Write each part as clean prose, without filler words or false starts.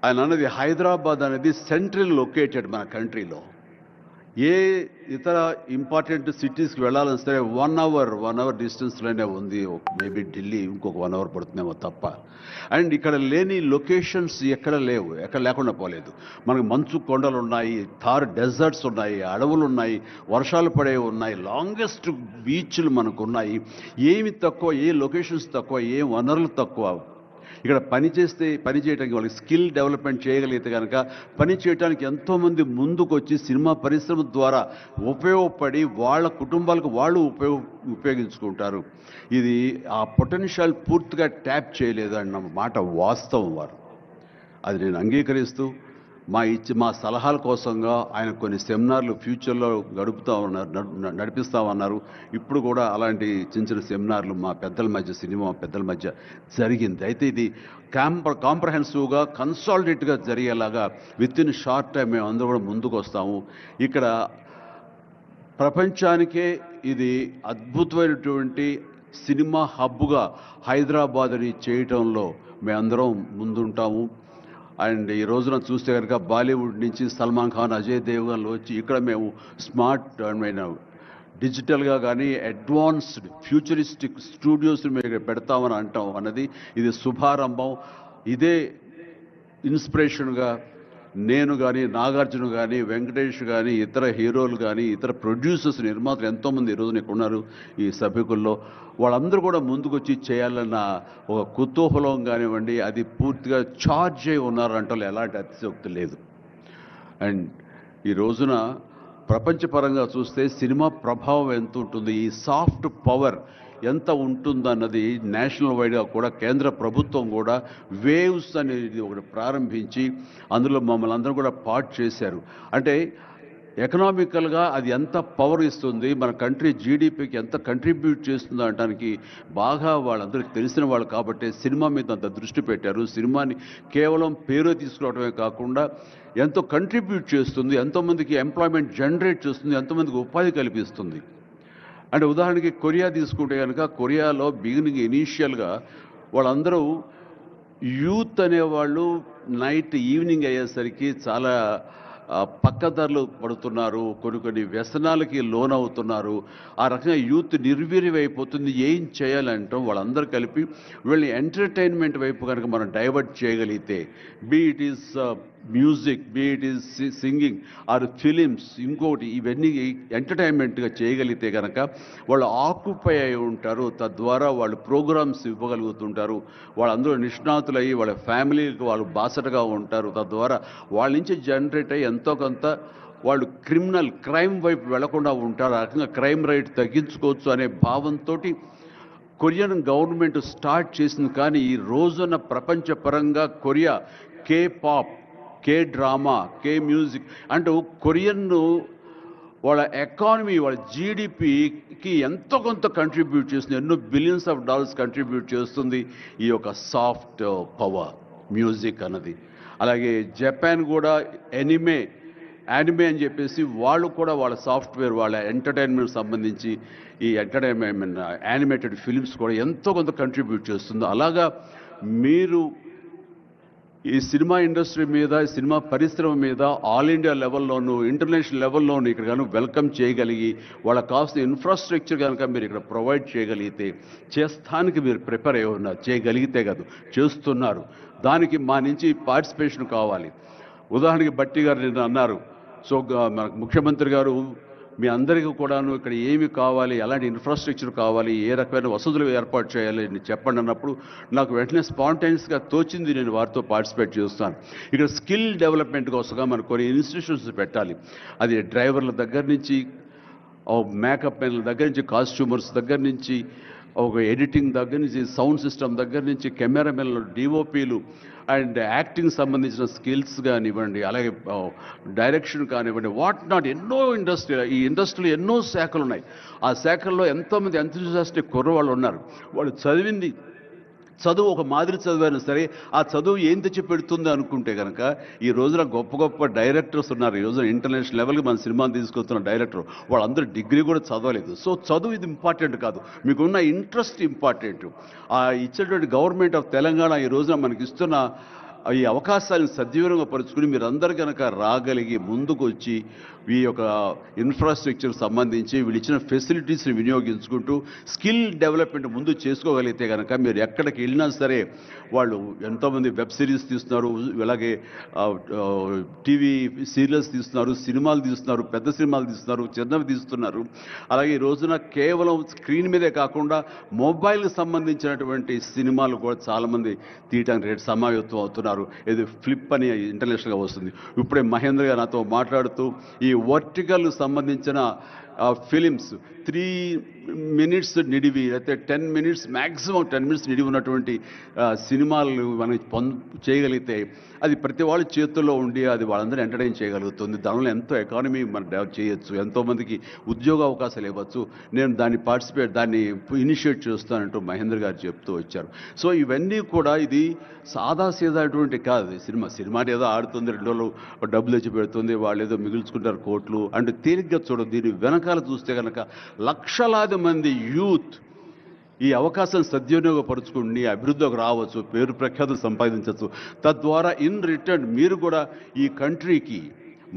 ఆయన అన్నది హైదరాబాద్ అనేది సెంట్రల్ లొకేటెడ్ మన కంట్రీలో. ఏ ఇతర ఇంపార్టెంట్ సిటీస్కి వెళ్ళాలని సరే 1 అవర్ డిస్టెన్స్లోనే ఉంది. మేబీ ఢిల్లీ ఇంకొక 1 అవర్ పడుతుందేమో తప్ప. అండ్ ఇక్కడ లేని లొకేషన్స్ ఎక్కడ లేవు, ఎక్కడ లేకుండా పోలేదు. మనకు మంచు కొండలు ఉన్నాయి, థార్ డెజర్ట్స్ ఉన్నాయి, అడవులు ఉన్నాయి, వర్షాలు పడేవి ఉన్నాయి, లాంగెస్ట్ బీచ్లు మనకు ఉన్నాయి. ఏమి తక్కువ, ఏ లొకేషన్స్ తక్కువ, ఏ వనరులు తక్కువ. ఇక్కడ పని చేయడానికి వాళ్ళకి స్కిల్ డెవలప్మెంట్ చేయగలిగితే కనుక పని చేయడానికి ఎంతోమంది ముందుకు వచ్చి సినిమా పరిశ్రమ ద్వారా ఉపయోగపడి వాళ్ళ కుటుంబాలకు వాళ్ళు ఉపయోగించుకుంటారు. ఇది ఆ పొటెన్షియల్ పూర్తిగా ట్యాప్ చేయలేదు అన్న మాట వాస్తవం. వారు అది నేను అంగీకరిస్తూ మా సలహాల కోసంగా ఆయన కొన్ని సెమినార్లు ఫ్యూచర్లో నడిపిస్తామన్నారు. ఇప్పుడు కూడా అలాంటి చిన్న సెమినార్లు మా పెద్దల మధ్య, సినిమా పెద్దల మధ్య జరిగింది. అయితే ఇది కాంప్రహెన్సివ్గా కన్సాలిడేట్గా జరిగేలాగా విత్ ఇన్ షార్ట్ టైం మేము అందరూ కూడా ముందుకు వస్తాము. ఇక్కడ ప్రపంచానికే ఇది అద్భుతమైనటువంటి సినిమా హబ్గా హైదరాబాద్ని చేయటంలో మేమందరం ముందుంటాము. అండ్ ఈ రోజున చూస్తే కనుక బాలీవుడ్ నుంచి సల్మాన్ ఖాన్, అజయ్ దేవ్గన్లు వచ్చి ఇక్కడ మేము స్మార్ట్ డిజిటల్గా కానీ అడ్వాన్స్డ్ ఫ్యూచరిస్టిక్ స్టూడియోస్ మేము పెడతామని అంటాం అన్నది ఇది శుభారంభం. ఇదే ఇన్స్పిరేషన్గా నేను కానీ, నాగార్జున కానీ, వెంకటేష్ కానీ, ఇతర హీరోలు కానీ, ఇతర ప్రొడ్యూసర్స్, నిర్మాతలు ఎంతోమంది ఈరోజు ఇక్కడ ఉన్నారు ఈ సభ్యుకుల్లో. వాళ్ళందరూ కూడా ముందుకొచ్చి చేయాలన్న ఒక కుతూహలం కానివ్వండి, అది పూర్తిగా ఛార్జ్ అయి ఉన్నారంటే ఎలాంటి అతిశయోక్తి లేదు. అండ్ ఈ రోజున ప్రపంచపరంగా చూస్తే సినిమా ప్రభావం ఎంత ఉంటుంది, ఈ సాఫ్ట్ పవర్ ఎంత ఉంటుందన్నది నేషనల్ వైడ్గా కూడా కేంద్ర ప్రభుత్వం కూడా వేవ్స్ అనేది ఒకటి ప్రారంభించి అందులో మమ్మల్ని అందరూ కూడా పార్ట్ చేశారు. అంటే ఎకనామికల్గా అది ఎంత పవర్ ఇస్తుంది, మన కంట్రీ జీడిపికి ఎంత కంట్రిబ్యూట్ చేస్తుందో అనడానికి బాగా వాళ్ళందరికీ తెలిసిన వాళ్ళు కాబట్టి సినిమా మీద అంత దృష్టి పెట్టారు. సినిమాని కేవలం పేరు తీసుకురావడమే కాకుండా ఎంతో కంట్రిబ్యూట్ చేస్తుంది, ఎంతోమందికి ఎంప్లాయ్మెంట్ జనరేట్ చేస్తుంది, ఎంతోమందికి ఉపాధి కల్పిస్తుంది. అంటే ఉదాహరణకి కొరియా తీసుకుంటే కనుక కొరియాలో బిగినింగ్ ఇనీషియల్గా వాళ్ళందరూ యూత్ అనేవాళ్ళు ఈవినింగ్ అయ్యేసరికి చాలా పక్కదారులు పడుతున్నారు, కొన్ని వ్యసనాలకి లోనవుతున్నారు. ఆ రకంగా యూత్ నిర్వీర్యమైపోతుంది. ఏం చేయాలంటాం వాళ్ళందరూ కలిపి వీళ్ళని ఎంటర్టైన్మెంట్ వైపు కనుక మనం డైవర్ట్ చేయగలిగితే, be it is music, be it is singing or films, ఇంకోటి ఇవన్నీ ఎంటర్టైన్మెంట్గా చేయగలిగితే కనుక వాళ్ళు ఆక్యుపై అయి ఉంటారు. తద్వారా వాళ్ళు ప్రోగ్రామ్స్ ఇవ్వగలుగుతుంటారు. వాళ్ళందరూ నిష్ణాతులయ్యి వాళ్ళ ఫ్యామిలీకి వాళ్ళు బాసటగా ఉంటారు. తద్వారా వాళ్ళ నుంచి జనరేట్ అయ్యి ఎంతో కొంత వాళ్ళు క్రైమ్ వైపు వెళ్లకుండా ఉంటారు. ఆ రకంగా క్రైమ్ రేట్ తగ్గించుకోవచ్చు అనే భావంతో కొరియన్ గవర్నమెంట్ స్టార్ట్ చేసింది. కానీ ఈ రోజున ప్రపంచపరంగా Korea K pop, K drama, K music అంటూ కొరియన్ వాళ్ళ ఎకానమీ, వాళ్ళ జీడిపికి ఎంతో కొంత కంట్రిబ్యూట్ చేస్తుంది. ఎన్నో బిలియన్స్ ఆఫ్ డాలర్స్ కంట్రిబ్యూట్ చేస్తుంది ఈ యొక్క సాఫ్ట్ పవర్ మ్యూజిక్ అన్నది. అలాగే జపాన్ కూడా యానిమే అని చెప్పేసి వాళ్ళు కూడా వాళ్ళ సాఫ్ట్వేర్, వాళ్ళ ఎంటర్టైన్మెంట్ సంబంధించి ఈ ఎంటర్టైన్మెంట్ యానిమేటెడ్ ఫిలిమ్స్ కూడా ఎంతో కొంత కంట్రిబ్యూట్ చేస్తుంది. అలాగా మీరు ఈ సినిమా ఇండస్ట్రీ మీద, సినిమా పరిశ్రమ మీద ఆల్ ఇండియా లెవెల్లోనూ ఇంటర్నేషనల్ లెవెల్లోనూ ఇక్కడ కనుక వెల్కమ్ చేయగలిగి వాళ్ళకి కావాల్సిన ఇన్ఫ్రాస్ట్రక్చర్ కనుక మీరు ఇక్కడ ప్రొవైడ్ చేయగలిగితే, చేస్తానికి మీరు ప్రిపేర్ అయి ఉన్నారు, చేయగలిగితే కాదు చేస్తున్నారు. దానికి మా నుంచి పార్టిసిపేషన్ కావాలి. ఉదాహరణకి బట్టి గారు నిన్న అన్నారు, సో మనకు ముఖ్యమంత్రి గారు మీ అందరికీ కూడాను ఇక్కడ ఏమి కావాలి, ఎలాంటి ఇన్ఫ్రాస్ట్రక్చర్ కావాలి, ఏ రకమైన వసతులు ఏర్పాటు చేయాలి అని చెప్పండి అన్నప్పుడు నాకు వెంటనే స్పాంటేనియస్గా తోచింది, నేను వారితో పార్టిసిపేట్ చేస్తాను. ఇక్కడ స్కిల్ డెవలప్మెంట్ కోసంగా మనకు కొన్ని ఇన్స్టిట్యూషన్స్ పెట్టాలి. అది డ్రైవర్ల దగ్గర నుంచి, మేకప్ మెన్ల దగ్గర నుంచి, కాస్ట్యూమర్స్ దగ్గర నుంచి, ఒక ఎడిటింగ్ దగ్గర నుంచి, సౌండ్ సిస్టమ్ దగ్గర నుంచి, కెమెరామెన్లు, డిఓపీలు అండ్ యాక్టింగ్ సంబంధించిన స్కిల్స్ కానివ్వండి, అలాగే డైరెక్షన్ కానివ్వండి, వాట్ నాట్ ఎన్నో ఈ ఇండస్ట్రీలో ఎన్నో శాఖలు ఉన్నాయి. ఆ శాఖల్లో ఎంతోమంది ఎంతూజియాస్టిక్ కుర్రవాళ్ళు ఉన్నారు. వాళ్ళు చదువు ఒక మాదిరి చదివైనా సరే ఆ చదువు ఏం తెచ్చి పెడుతుంది అనుకుంటే కనుక ఈ రోజున గొప్ప డైరెక్టర్స్ ఉన్నారు. ఈ రోజున ఇంటర్నేషనల్ లెవెల్కి మన సినిమాని తీసుకొస్తున్న డైరెక్టర్ వాళ్ళందరూ డిగ్రీ కూడా చదవలేదు. సో చదువు ఇది ఇంపార్టెంట్ కాదు, మీకున్న ఇంట్రెస్ట్ ఇంపార్టెంట్. ఆ ఇచ్చేటువంటి గవర్నమెంట్ ఆఫ్ తెలంగాణ ఈ రోజున మనకి ఇస్తున్న ఈ అవకాశాలను సద్వినియోగపరుచుకుని మీరందరూ కనుక రాగలిగి ముందుకు వచ్చి ఈ యొక్క ఇన్ఫ్రాస్ట్రక్చర్ సంబంధించి వీళ్ళు ఇచ్చిన ఫెసిలిటీస్ని వినియోగించుకుంటూ స్కిల్ డెవలప్మెంట్ ముందు చేసుకోగలిగితే కనుక మీరు ఎక్కడికి వెళ్ళినా సరే వాళ్ళు ఎంతోమంది వెబ్ సిరీస్ తీస్తున్నారు, అలాగే టీవీ సీరియల్స్ తీస్తున్నారు, సినిమాలు తీస్తున్నారు, పెద్ద సినిమాలు తీస్తున్నారు, చిన్నవి తీస్తున్నారు. అలాగే ఈ రోజున కేవలం స్క్రీన్ మీదే కాకుండా మొబైల్కి సంబంధించినటువంటి సినిమాలు కూడా చాలామంది తీయటానికి సమాయత్తం అవుతున్నారు. ఇది ఫ్లిప్ అని ఇంటర్నేషనల్గా వస్తుంది. ఇప్పుడే మహేంద్ర గారు నాతో మాట్లాడుతూ ఈ వర్టికల్ సంబంధించిన ఫిలిమ్స్ 3 minutes నిడివి అయితే 10 minutes మ్యాక్సిమం 10 minutes నిడివి ఉన్నటువంటి సినిమాలు మనం చేయగలిగితే అది ప్రతి వాళ్ళ చేతుల్లో ఉండి అది వాళ్ళందరూ ఎంటర్టైన్ చేయగలుగుతుంది. దానివల్ల ఎంతో ఎకానమీ మనం డెవలప్ చేయొచ్చు, ఎంతోమందికి ఉద్యోగ అవకాశాలు ఇవ్వచ్చు. నేను దాన్ని ఇనిషియేట్ చేస్తానంటూ మహేంద్ర గారు చెప్తూ వచ్చారు. సో ఇవన్నీ కూడా ఇది సాదాసీదాటువంటి కాదు. సినిమా ఏదో ఆడుతుంది, 2 రోజులు డబ్బులు తెచ్చి పెడుతుంది, వాళ్ళు ఏదో మిగుల్చుకుంటారు కోట్లు అంటే తేలిగ్గా చూడదు. దీని వెనకాల చూస్తే కనుక లక్షలాది మంది యూత్ ఈ అవకాశం సద్వినియోగపరుచుకుని అభివృద్ధిలోకి రావచ్చు, పేరు ప్రఖ్యాతులు సంపాదించవచ్చు. తద్వారా ఇన్ రిటర్న్ మీరు కూడా ఈ కంట్రీకి,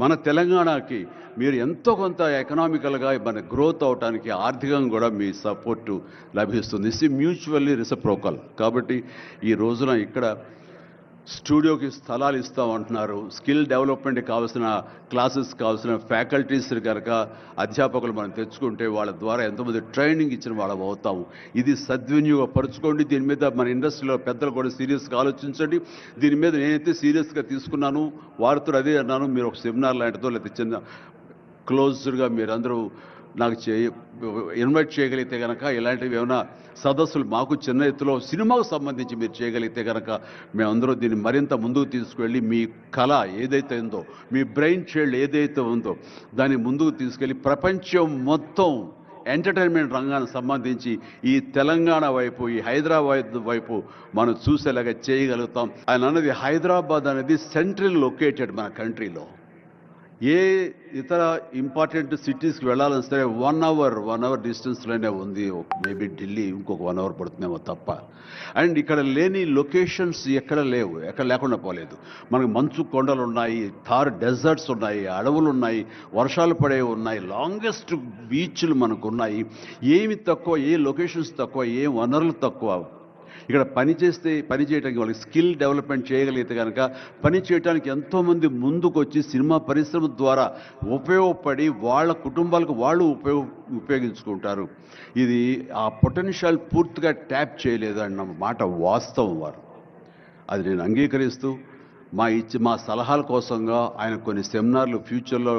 మన తెలంగాణకి మీరు ఎంతో కొంత ఎకనామికల్గా మన గ్రోత్ అవడానికి ఆర్థికంగా కూడా మీ సపోర్టు లభిస్తుంది. ఇది మ్యూచువల్లీ రిసిప్రోకల్. కాబట్టి ఈ రోజున ఇక్కడ స్టూడియోకి స్థలాలు ఇస్తామంటున్నారు. స్కిల్ డెవలప్మెంట్కి కావాల్సిన క్లాసెస్ కావాల్సిన ఫ్యాకల్టీస్ కనుక అధ్యాపకులు మనం తెచ్చుకుంటే వాళ్ళ ద్వారా ఎంతోమంది ట్రైనింగ్ ఇచ్చిన వాళ్ళం అవుతాము. ఇది సద్వినియోగపరచుకోండి. దీని మీద మన ఇండస్ట్రీలో పెద్దలు కూడా సీరియస్గా ఆలోచించండి. దీని మీద నేనైతే సీరియస్గా తీసుకున్నాను, వారితో అదే అన్నాను. మీరు ఒక సెమినార్ లాంటిదో లేకపోతే చిన్న క్లోజ్డ్గా మీరందరూ నాకు ఇన్వైట్ చేయగలిగితే కనుక ఇలాంటివి ఏమైనా సదస్సులు మాకు చిన్న ఎత్తులో సినిమాకు సంబంధించి మీరు చేయగలిగితే కనుక మేమందరూ దీన్ని మరింత ముందుకు తీసుకువెళ్ళి మీ కళ ఏదైతే ఉందో, మీ బ్రెయిన్ చైల్డ్ ఏదైతే ఉందో దాన్ని ముందుకు తీసుకెళ్ళి ప్రపంచం మొత్తం ఎంటర్టైన్మెంట్ రంగానికి సంబంధించి ఈ తెలంగాణ వైపు, ఈ హైదరాబాద్ వైపు మనం చూసేలాగా చేయగలుగుతాం. ఆయన అన్నది హైదరాబాద్ అనేది సెంట్రల్ లొకేటెడ్ మన కంట్రీలో. ఏ ఇతర ఇంపార్టెంట్ సిటీస్కి వెళ్ళాలని సరే 1 hour డిస్టెన్స్లోనే ఉంది. మేబీ ఢిల్లీ ఇంకొక 1 hour పడుతుందేమో తప్ప. అండ్ ఇక్కడ లేని లొకేషన్స్ ఎక్కడ లేవు, ఎక్కడ లేకుండా పోలేదు. మనకు మంచు కొండలు ఉన్నాయి, థార్ డెజర్ట్స్ ఉన్నాయి, అడవులు ఉన్నాయి, వర్షాలు పడే ఉన్నాయి, లాంగెస్ట్ బీచ్లు మనకు ఉన్నాయి. ఏమి తక్కువ, ఏ లొకేషన్స్ తక్కువ, ఏ వనరులు తక్కువ. ఇక్కడ పని చేయడానికి వాళ్ళకి స్కిల్ డెవలప్మెంట్ చేయగలిగితే కనుక పని చేయడానికి ఎంతోమంది ముందుకు వచ్చి సినిమా పరిశ్రమ ద్వారా ఉపయోగపడి వాళ్ళ కుటుంబాలకు వాళ్ళు ఉపయోగించుకుంటారు. ఇది ఆ పొటెన్షియల్ పూర్తిగా ట్యాప్ చేయలేదు అన్న మాట వాస్తవం. వారు అది నేను అంగీకరిస్తూ మా సలహాల కోసంగా ఆయన కొన్ని సెమినార్లు ఫ్యూచర్లో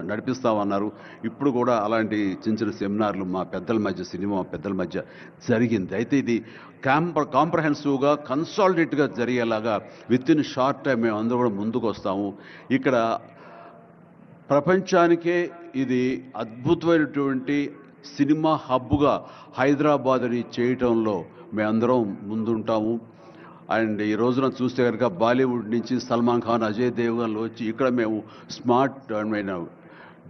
నడిపిస్తామన్నారు. ఇప్పుడు కూడా అలాంటి చిన్న సెమినార్లు మా పెద్దల మధ్య, సినిమా పెద్దల మధ్య జరిగింది. అయితే ఇది కాంప్రహెన్సివ్గా కన్సాలిడేట్గా జరిగేలాగా విత్ ఇన్ షార్ట్ టైం మేము అందరూ కూడా ముందుకు వస్తాము. ఇక్కడ ప్రపంచానికే ఇది అద్భుతమైనటువంటి సినిమా హబ్గా హైదరాబాద్ని చేయటంలో మేమందరం ముందుంటాము. అండ్ ఈ రోజున చూస్తే కనుక బాలీవుడ్ నుంచి సల్మాన్ ఖాన్, అజయ్ దేవ్గన్లు వచ్చి ఇక్కడ మేము స్మార్ట్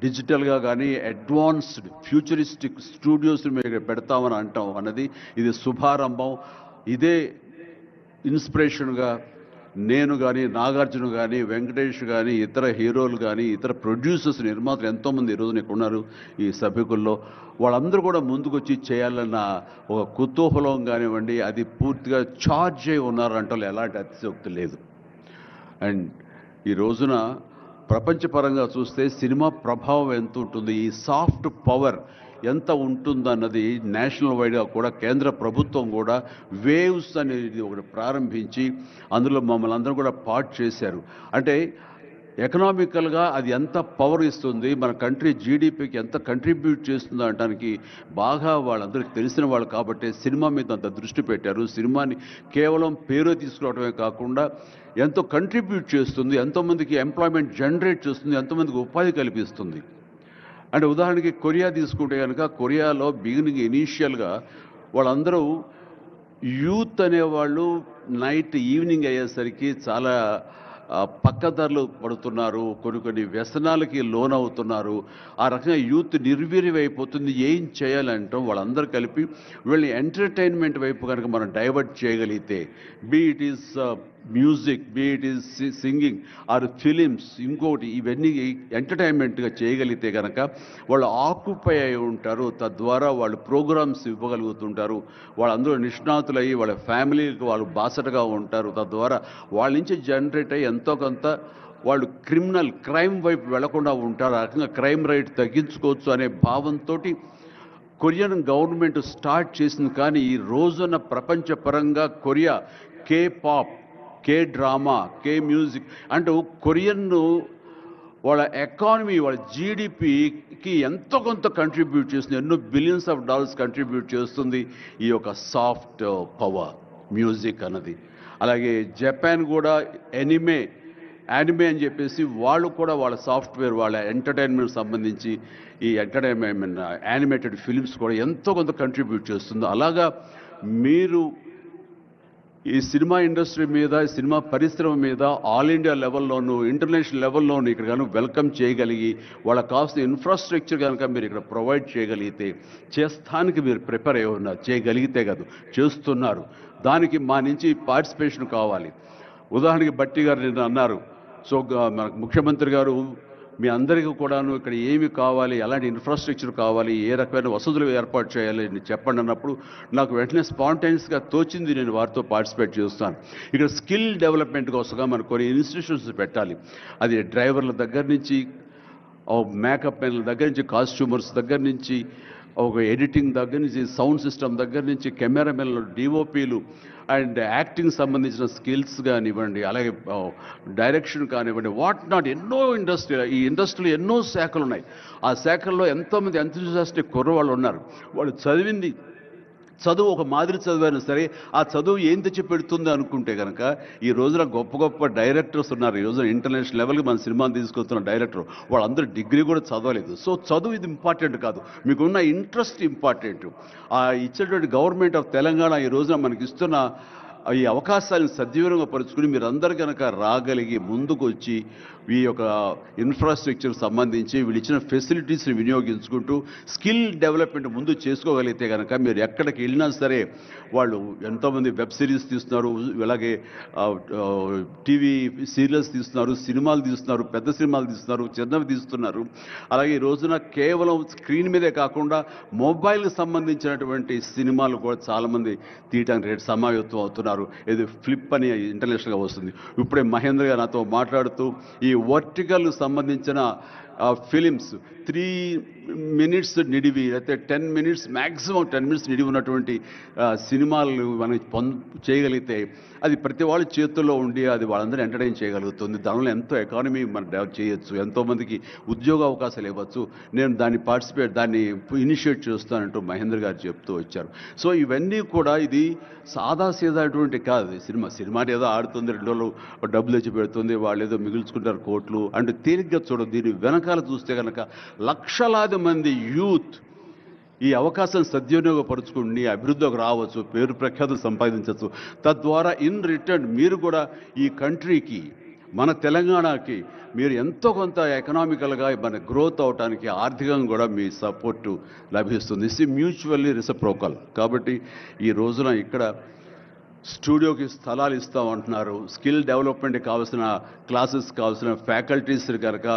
డిజిటల్గా కానీ అడ్వాన్స్డ్ ఫ్యూచరిస్టిక్ స్టూడియోస్ని మేము పెడతామని అంటాం అన్నది ఇది శుభారంభం. ఇదే ఇన్స్పిరేషన్గా నేను కానీ, నాగార్జున కానీ, వెంకటేష్ కానీ, ఇతర హీరోలు కానీ, ఇతర ప్రొడ్యూసర్స్, నిర్మాతలు ఎంతోమంది ఈరోజున ఇక్కడ ఉన్నారు ఈ సభ్యుకుల్లో. వాళ్ళందరూ కూడా ముందుకు వచ్చి చేయాలన్న ఒక కుతూహలం కానివ్వండి, అది పూర్తిగా ఛార్జ్ అయి ఉన్నారంటే ఎలాంటి అతిశయోక్తి లేదు. అండ్ ఈ రోజున ప్రపంచపరంగా చూస్తే సినిమా ప్రభావం ఎంత ఉంటుంది, ఈ సాఫ్ట్ పవర్ ఎంత ఉంటుందన్నది నేషనల్ వైడ్గా కూడా కేంద్ర ప్రభుత్వం కూడా వేవ్స్ అనేది ఒకటి ప్రారంభించి అందులో మమ్మల్ని అందరూ కూడా పార్ట్ చేశారు. అంటే ఎకనామికల్గా అది ఎంత పవర్ ఇస్తుంది, మన కంట్రీ జీడిపికి ఎంత కంట్రిబ్యూట్ చేస్తుందో అనడానికి బాగా వాళ్ళందరికీ తెలిసిన వాళ్ళు కాబట్టి సినిమా మీద అంత దృష్టి పెట్టారు. సినిమాని కేవలం పేరు తీసుకురావడమే కాకుండా ఎంతో కంట్రిబ్యూట్ చేస్తుంది, ఎంతోమందికి ఎంప్లాయ్మెంట్ జనరేట్ చేస్తుంది, ఎంతోమందికి ఉపాధి కల్పిస్తుంది. అంటే ఉదాహరణకి కొరియా తీసుకుంటే కనుక కొరియాలో బిగినింగ్ ఇనీషియల్గా వాళ్ళందరూ యూత్ అనేవాళ్ళు ఈవినింగ్ అయ్యేసరికి చాలా పక్కదారులు పడుతున్నారు, కొన్ని వ్యసనాలకి లోనవుతున్నారు. ఆ రకంగా యూత్ నిర్వీర్యమైపోతుంది. ఏం చేయాలంటాం వాళ్ళందరూ కలిపి వీళ్ళని ఎంటర్టైన్మెంట్ వైపు కనుక మనం డైవర్ట్ చేయగలిగితే, be it is music, be it is singing or films, ఇంకోటి ఇవన్నీ ఎంటర్టైన్మెంట్గా చేయగలిగితే కనుక వాళ్ళు ఆక్యుపై అయి ఉంటారు. తద్వారా వాళ్ళు ప్రోగ్రామ్స్ ఇవ్వగలుగుతుంటారు. వాళ్ళందరూ నిష్ణాతులయ్యి వాళ్ళ ఫ్యామిలీకి వాళ్ళు బాసటగా ఉంటారు. తద్వారా వాళ్ళ నుంచి జనరేట్ అయ్యి ఎంతో కొంత వాళ్ళు క్రైమ్ వైపు వెళ్లకుండా ఉంటారు. ఆ రకంగా క్రైమ్ రేట్ తగ్గించుకోవచ్చు అనే భావంతో కొరియన్ గవర్నమెంట్ స్టార్ట్ చేసింది. కానీ ఈ రోజున ప్రపంచపరంగా Korea K pop, K drama, K music అంటూ కొరియన్ వాళ్ళ ఎకానమీ, వాళ్ళ జీడిపికి ఎంతో కొంత కంట్రిబ్యూట్ చేస్తుంది. ఎన్నో బిలియన్స్ ఆఫ్ డాలర్స్ కంట్రిబ్యూట్ చేస్తుంది ఈ యొక్క సాఫ్ట్ పవర్ మ్యూజిక్ అన్నది. అలాగే జపాన్ కూడా యానిమే అని చెప్పేసి వాళ్ళు కూడా వాళ్ళ సాఫ్ట్వేర్, వాళ్ళ ఎంటర్టైన్మెంట్ సంబంధించి ఈ ఎంటర్టైన్మెంట్ యానిమేటెడ్ ఫిలిమ్స్ కూడా ఎంతో కొంత కంట్రిబ్యూట్ చేస్తుంది. అలాగా మీరు ఈ సినిమా ఇండస్ట్రీ మీద, సినిమా పరిశ్రమ మీద ఆల్ ఇండియా లెవెల్లోనూ ఇంటర్నేషనల్ లెవెల్లోనూ ఇక్కడ కనుక వెల్కమ్ చేయగలిగి వాళ్ళకి కావాల్సిన ఇన్ఫ్రాస్ట్రక్చర్ కనుక మీరు ఇక్కడ ప్రొవైడ్ చేయగలిగితే, చేస్తానికి మీరు ప్రిపేర్ అయి ఉన్నారు, చేయగలిగితే కాదు చేస్తున్నారు. దానికి మా నుంచి పార్టిసిపేషన్ కావాలి. ఉదాహరణకి బట్టి గారు నిన్న అన్నారు, సో మనకు ముఖ్యమంత్రి గారు మీ అందరికీ కూడాను ఇక్కడ ఏమి కావాలి, ఎలాంటి ఇన్ఫ్రాస్ట్రక్చర్ కావాలి, ఏ రకమైన వసతులు ఏర్పాటు చేయాలి అని చెప్పండి అన్నప్పుడు నాకు వెంటనే స్పాంటైనియస్గా తోచింది, నేను వారితో పార్టిసిపేట్ చేస్తాను. ఇక్కడ స్కిల్ డెవలప్మెంట్ కోసంగా మనకు కొన్ని ఇన్స్టిట్యూషన్స్ పెట్టాలి. అది డ్రైవర్ల దగ్గర నుంచి, మేకప్ మెన్ల దగ్గర నుంచి, కాస్ట్యూమర్స్ దగ్గర నుంచి, ఒక ఎడిటింగ్ దగ్గర నుంచి, సౌండ్ సిస్టమ్ దగ్గర నుంచి, కెమెరామెన్లు, డిఓపీలు అండ్ యాక్టింగ్ సంబంధించిన స్కిల్స్ కానివ్వండి, అలాగే డైరెక్షన్ కానివ్వండి, వాట్ నాట్ ఎన్నో ఈ ఇండస్ట్రీలో ఎన్నో శాఖలు ఉన్నాయి. ఆ శాఖల్లో ఎంతోమంది ఎంతూజియాస్టిక్ కుర్రవాళ్ళు ఉన్నారు. వాళ్ళు చదువు ఒక మాదిరి చదివైనా సరే ఆ చదువు ఏం తెచ్చి పెడుతుంది అనుకుంటే కనుక ఈ రోజున గొప్ప గొప్ప డైరెక్టర్స్ ఉన్నారు. ఈ రోజున ఇంటర్నేషనల్ లెవెల్కి మన సినిమాని తీసుకొస్తున్న డైరెక్టర్ వాళ్ళందరూ డిగ్రీ కూడా చదవలేదు. సో చదువు ఇది ఇంపార్టెంట్ కాదు, మీకున్న ఇంట్రెస్ట్ ఇంపార్టెంట్. ఆ ఇచ్చేటువంటి గవర్నమెంట్ ఆఫ్ తెలంగాణ ఈ రోజున మనకి ఇస్తున్న ఈ అవకాశాలను సద్వినియోగం పరుచుకుని మీరందరూ కనుక రాగలిగి ముందుకు వచ్చి ఈ యొక్క ఇన్ఫ్రాస్ట్రక్చర్ సంబంధించి వీళ్ళు ఇచ్చిన ఫెసిలిటీస్ని వినియోగించుకుంటూ స్కిల్ డెవలప్మెంట్ ముందు చేసుకోగలిగితే కనుక మీరు ఎక్కడికి వెళ్ళినా సరే, వాళ్ళు ఎంతోమంది వెబ్ సిరీస్ తీస్తున్నారు, అలాగే టీవీ సీరియల్స్ తీస్తున్నారు, సినిమాలు తీస్తున్నారు, పెద్ద సినిమాలు తీస్తున్నారు, చిన్నవి తీస్తున్నారు. అలాగే ఈ రోజున కేవలం స్క్రీన్ మీదే కాకుండా మొబైల్కి సంబంధించినటువంటి సినిమాలు కూడా చాలామంది తీయటానికి సమాయత్తం అవుతున్నారు. ఇది ఫ్లిప్ అని ఇంటర్నేషనల్గా వస్తుంది. ఇప్పుడే మహేంద్ర గారు నాతో మాట్లాడుతూ ఈ వర్టికల్ సంబంధించిన ఫిలిమ్స్ 3 minutes నిడివి, అయితే 10 minutes మ్యాక్సిమం 10 minutes నిడివి ఉన్నటువంటి సినిమాలు మనం చేయగలిగితే అది ప్రతి వాళ్ళ చేతుల్లో ఉండి అది వాళ్ళందరూ ఎంటర్టైన్ చేయగలుగుతుంది. దానివల్ల ఎంతో ఎకానమీ మనం డెవలప్ చేయొచ్చు, ఎంతోమందికి ఉద్యోగ అవకాశాలు ఇవ్వచ్చు. నేను దాన్ని ఇనిషియేట్ చేస్తానంటూ మహేంద్ర గారు చెప్తూ వచ్చారు. సో ఇవన్నీ కూడా ఇది సాదాసీదాటువంటి కాదు. సినిమా ఏదో ఆడుతుంది, 2 రోజులు డబ్బులు తెచ్చి పెడుతుంది, వాళ్ళు ఏదో మిగుల్చుకుంటారు కోట్లు అంటే తేలిగ్గా చూడదు. దీని వెనకాల చూస్తే కనుక లక్షలాది మంది యూత్ ఈ అవకాశాన్ని సద్వినియోగపరుచుకుని అభివృద్ధిలోకి రావచ్చు, పేరు ప్రఖ్యాతులు సంపాదించవచ్చు. తద్వారా ఇన్ రిటర్న్ మీరు కూడా ఈ కంట్రీకి, మన తెలంగాణకి మీరు ఎంతో కొంత ఎకనామికల్గా మన గ్రోత్ అవడానికి ఆర్థికంగా కూడా మీ సపోర్టు లభిస్తుంది. ఇది మ్యూచువల్లీ రెసిప్రోకల్. కాబట్టి ఈ రోజున ఇక్కడ స్టూడియోకి స్థలాలు ఇస్తామంటున్నారు. స్కిల్ డెవలప్మెంట్కి కావాల్సిన క్లాసెస్ కావాల్సిన ఫ్యాకల్టీస్ కనుక